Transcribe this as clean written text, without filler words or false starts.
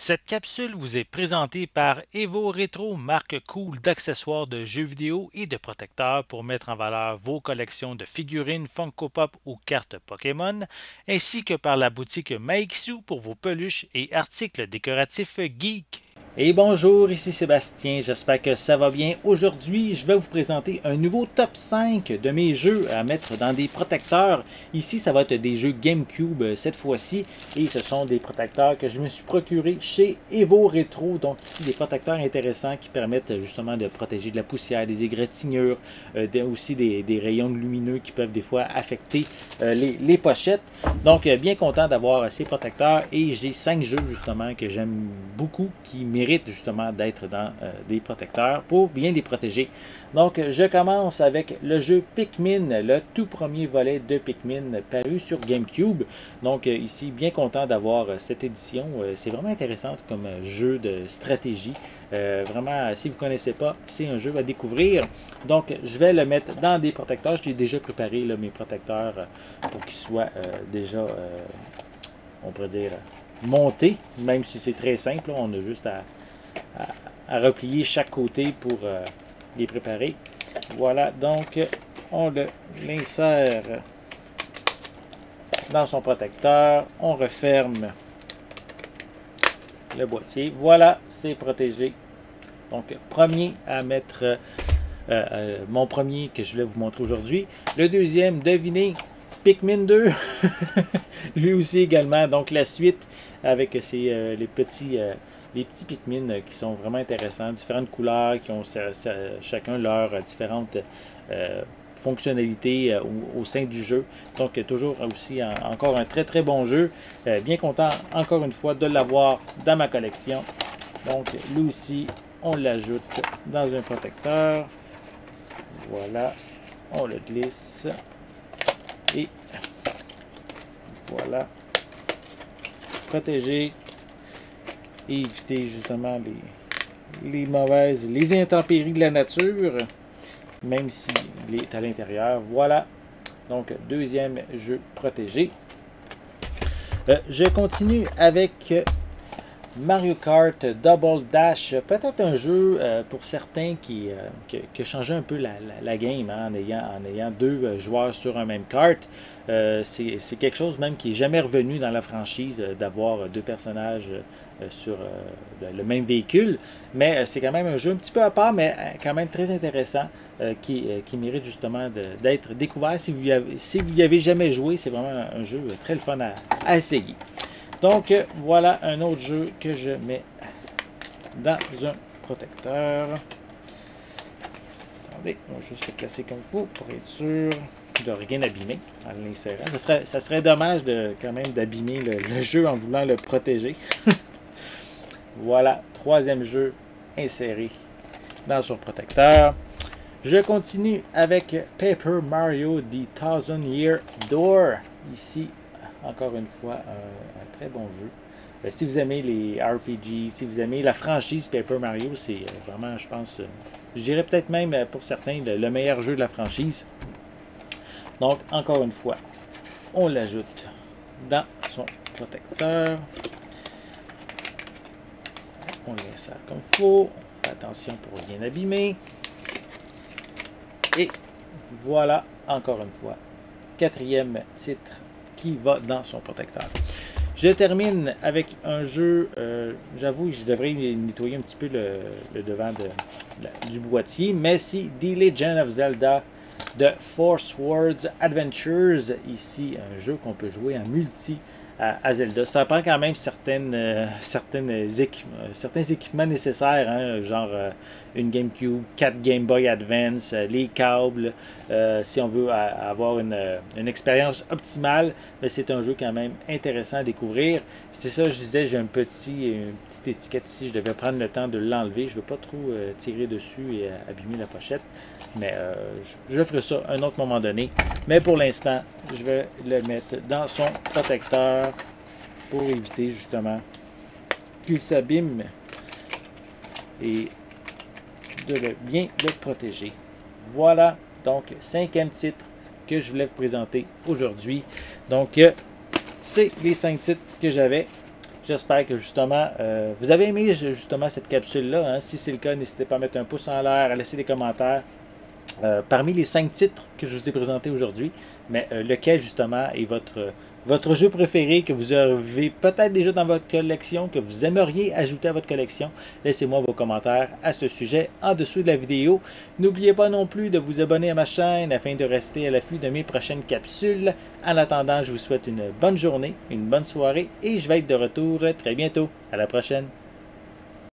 Cette capsule vous est présentée par Evo Retro, marque cool d'accessoires de jeux vidéo et de protecteurs pour mettre en valeur vos collections de figurines Funko Pop ou cartes Pokémon, ainsi que par la boutique Maixu pour vos peluches et articles décoratifs geek. Et bonjour, ici Sébastien, j'espère que ça va bien. Aujourd'hui, je vais vous présenter un nouveau top 5 de mes jeux à mettre dans des protecteurs. Ici, ça va être des jeux GameCube cette fois-ci, et ce sont des protecteurs que je me suis procuré chez Evo Retro. Donc ici, des protecteurs intéressants qui permettent justement de protéger de la poussière, des égratignures, aussi des rayons lumineux qui peuvent des fois affecter les pochettes. Donc bien content d'avoir ces protecteurs, et j'ai 5 jeux justement que j'aime beaucoup qui méritent justement d'être dans des protecteurs pour bien les protéger. Donc je commence avec le jeu Pikmin, le tout premier volet de Pikmin paru sur GameCube. Donc ici bien content d'avoir cette édition. C'est vraiment intéressant comme jeu de stratégie. Vraiment, si vous ne connaissez pas, c'est un jeu à découvrir. Donc je vais le mettre dans des protecteurs. J'ai déjà préparé là, mes protecteurs pour qu'ils soient déjà, on pourrait dire, montés, même si c'est très simple. Là, on a juste à replier chaque côté pour les préparer. Voilà, donc on l'insère dans son protecteur, on referme le boîtier. Voilà, c'est protégé. Donc, premier à mettre mon premier que je vais vous montrer aujourd'hui. Le deuxième, devinez, Pikmin 2. Lui aussi également. Donc, la suite avec les petits Pikmin qui sont vraiment intéressants. Différentes couleurs qui ont chacun leurs différentes fonctionnalités au sein du jeu. Donc, toujours aussi encore un très très bon jeu. Bien content encore une fois de l'avoir dans ma collection. Donc, lui aussi, on l'ajoute dans un protecteur. Voilà, on le glisse. Et voilà, protéger et éviter justement les intempéries de la nature, même s'il est à l'intérieur. Voilà, donc deuxième jeu protégé. Je continue avec Mario Kart Double Dash, peut-être un jeu pour certains qui a changé un peu la game, hein, en ayant deux joueurs sur un même kart. C'est quelque chose même qui n'est jamais revenu dans la franchise, d'avoir deux personnages sur le même véhicule. Mais c'est quand même un jeu un petit peu à part, mais quand même très intéressant, qui mérite justement d'être découvert. Si vous n'y avez jamais joué, c'est vraiment un jeu très le fun à essayer. Donc, voilà un autre jeu que je mets dans un protecteur. Attendez, on va juste le placer comme il faut pour être sûr de rien abîmer en l'insérant. Ça serait dommage quand même d'abîmer le jeu en voulant le protéger. Voilà, troisième jeu inséré dans son protecteur. Je continue avec Paper Mario The Thousand Year Door. Ici, encore une fois, un très bon jeu. Si vous aimez les RPG, si vous aimez la franchise Paper Mario, c'est vraiment, je pense, je dirais peut-être même pour certains, le meilleur jeu de la franchise. Donc, encore une fois, on l'ajoute dans son protecteur. On l'insère comme il faut. On fait attention pour rien abîmer. Et voilà, encore une fois, quatrième titre qui va dans son protecteur. Je termine avec un jeu, j'avoue, je devrais nettoyer un petit peu le devant du boîtier, mais c'est The Legend of Zelda The Four Swords Adventures. Ici, un jeu qu'on peut jouer en multi à Zelda. Ça prend quand même certains équipements nécessaires, hein, genre une GameCube, 4 Game Boy Advance, les câbles, si on veut avoir une expérience optimale. Mais c'est un jeu quand même intéressant à découvrir. C'est ça, je disais, j'ai une petite étiquette ici, je devais prendre le temps de l'enlever. Je ne veux pas trop tirer dessus et abîmer la pochette. Mais je ferai ça à un autre moment donné. Mais pour l'instant, je vais le mettre dans son protecteur pour éviter justement qu'il s'abîme et de bien le protéger. Voilà, donc cinquième titre que je voulais vous présenter aujourd'hui. Donc, c'est les 5 titres que j'avais. J'espère que justement vous avez aimé justement cette capsule-là. Hein. Si c'est le cas, n'hésitez pas à mettre un pouce en l'air, à laisser des commentaires. Parmi les 5 titres que je vous ai présentés aujourd'hui, mais lequel justement est votre jeu préféré que vous avez peut-être déjà dans votre collection, que vous aimeriez ajouter à votre collection? Laissez-moi vos commentaires à ce sujet en dessous de la vidéo. N'oubliez pas non plus de vous abonner à ma chaîne afin de rester à l'affût de mes prochaines capsules. En attendant, je vous souhaite une bonne journée, une bonne soirée et je vais être de retour très bientôt. À la prochaine!